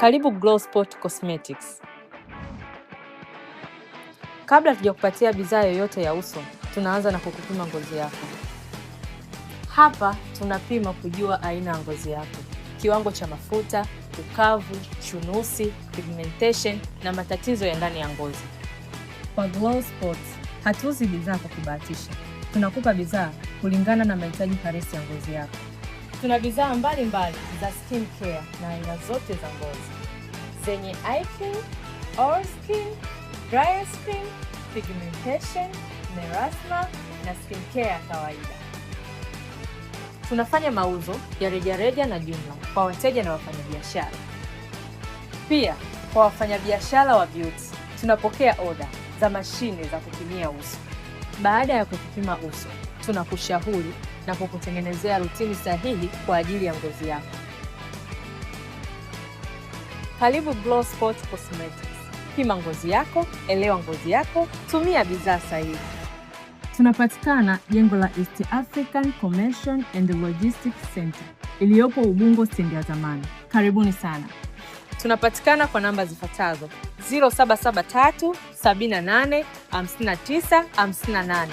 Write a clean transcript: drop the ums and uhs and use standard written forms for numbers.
Karibu Glow Spot Cosmetics. Kabla tujakupatia bidhaa yoyote ya uso, tunaanza na kukupima ngozi yako. Hapa tunapima kujua aina ya ngozi yako, kiwango cha mafuta, ukavu, chunusi, pigmentation na matatizo ya ndani ya ngozi. Kwa Glow Spot, hatuuzi bidhaa kwa kubahatisha. Tunakupa bidhaa kulingana na mahitaji halisi ya ngozi yako. Tuna bidhaa mbalimbali za skin care na aina zote za ngozi, zenye eye cream, oil skin, dry skin, pigmentation, melasma na skin care ya kawaida. Tunafanya mauzo ya rejareja na jumla kwa wateja na wafanyabiashara. Pia kwa wafanyabiashara wa beauty, tunapokea oda za mashine za kupimia uso. Baada ya kukupima uso, tunakushauri na kukutengenezea rutini sahihi kwa ajili ya ngozi yako. Karibu Glow Spot Cosmetics. Pima ngozi yako, elewa ngozi yako, tumia bidhaa sahihi. Tunapatikana jengo la East African Commercial and Logistics Center iliyopo Ubungo stendi ya zamani. Karibuni sana. Tunapatikana kwa namba zifuatazo: 0773 78 59 58.